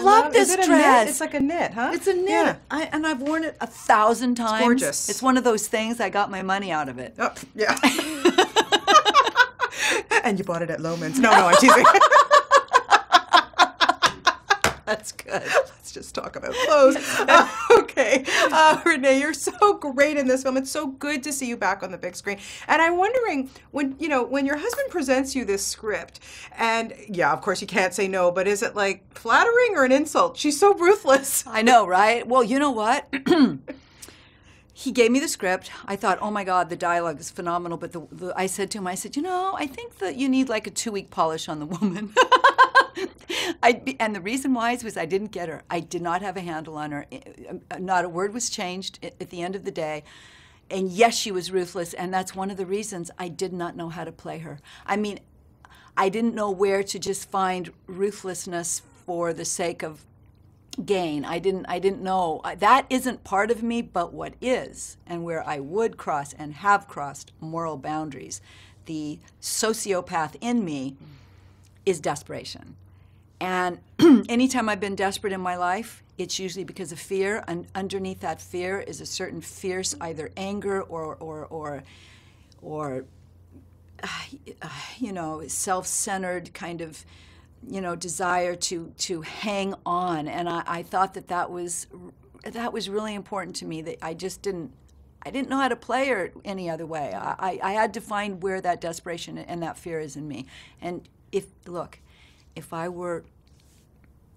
love this dress. Knit? It's like a knit, huh? It's a knit. Yeah. And I've worn it 1,000 times. It's gorgeous. It's one of those things I got my money out of it. Oh, yeah. And you bought it at Loman's. No, I'm teasing. That's good. Let's just talk about clothes. Okay. Rene, you're so great in this film. It's so good to see you back on the big screen. And I'm wondering, when your husband presents you this script, and yeah, of course you can't say no, but is it like flattering or an insult? She's so ruthless. I know, right? Well, you know what? He gave me the script. I thought, oh my God, the dialogue is phenomenal. But I said to him, I think that you need like a 2-week polish on the woman. And the reason why was I didn't get her. I did not have a handle on her. Not a word was changed at the end of the day. And yes, she was ruthless, and that's one of the reasons I did not know how to play her. I mean, I didn't know where to just find ruthlessness for the sake of gain. I didn't know. That isn't part of me, but what is, and where I would cross and have crossed moral boundaries, the sociopath in me is desperation. And anytime I've been desperate in my life, it's usually because of fear, and underneath that fear is a certain fierce either anger or self-centered kind of, desire to hang on. And I thought that was really important to me, that I didn't know how to play her any other way. I had to find where that desperation and that fear is in me. And if I were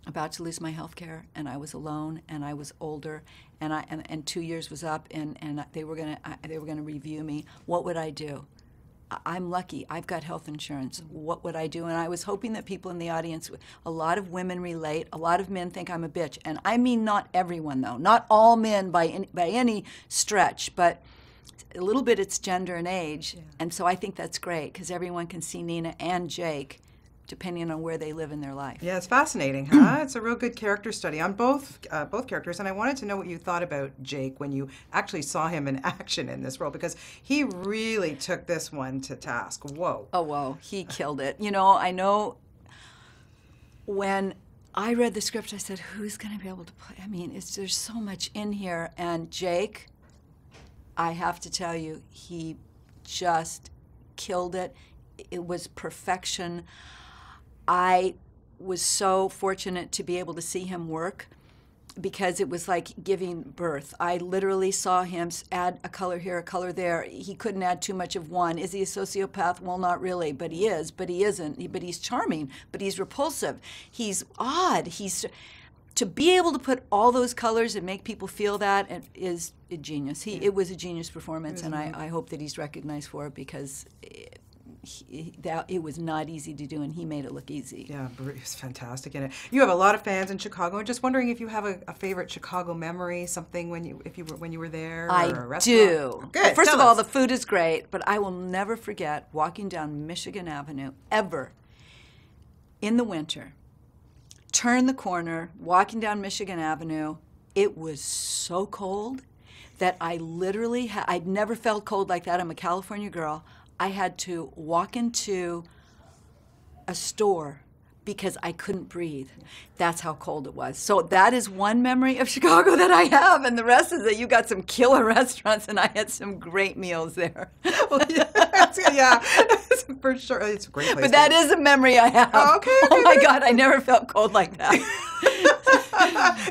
about to lose my health care and I was alone and I was older and 2 years was up and they were gonna review me, what would I do? I'm lucky. I've got health insurance. What would I do? And I was hoping that people in the audience, a lot of women relate. A lot of men think I'm a bitch. And I mean not everyone, though. Not all men by any stretch, but a little bit it's gender and age. Yeah. And so I think that's great because everyone can see Nina and Jake depending on where they live in their life. Yeah, it's fascinating, huh? It's a real good character study on both characters, and I wanted to know what you thought about Jake when you actually saw him in action in this role, because he really took this one to task. Whoa. Oh, whoa. He killed it. I know when I read the script, I said, who's going to be able to play? I mean, there's so much in here, and Jake, I have to tell you, he just killed it. It was perfection. I was so fortunate to be able to see him work because it was like giving birth. I literally saw him add a color here, a color there. He couldn't add too much of one. Is he a sociopath? Well, not really, but he is, but he isn't. But he's charming, but he's repulsive. He's odd. To be able to put all those colors and make people feel that is a genius. It was a genius performance, and I hope that he's recognized for it because it was not easy to do, and he made it look easy. Yeah, he was fantastic in it. You have a lot of fans in Chicago. I'm just wondering if you have a favorite Chicago memory, something when you were there. I or a restaurant. do. Good. Well, first Tell of all, us. the food is great, but I will never forget walking down Michigan Avenue ever in the winter. Turn the corner, walking down Michigan Avenue. It was so cold that I literally I'd never felt cold like that. I'm a California girl. I had to walk into a store because I couldn't breathe. That's how cold it was. So that is one memory of Chicago that I have, and the rest is that you got some killer restaurants, and I had some great meals there. Well, yeah, for sure. It's a great place. But that is a memory I have. Oh, okay. Oh my God, I never felt cold like that.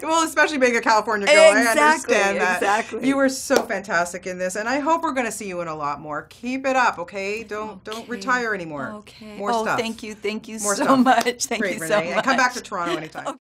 Well, especially being a California girl, I Exactly, understand that. exactly. You were so fantastic in this, and I hope we're going to see you in a lot more. Keep it up, okay? Don't retire anymore. Okay. More stuff. Thank you More so stuff. much. Thank Great, you Rene. so much. And come back to Toronto anytime.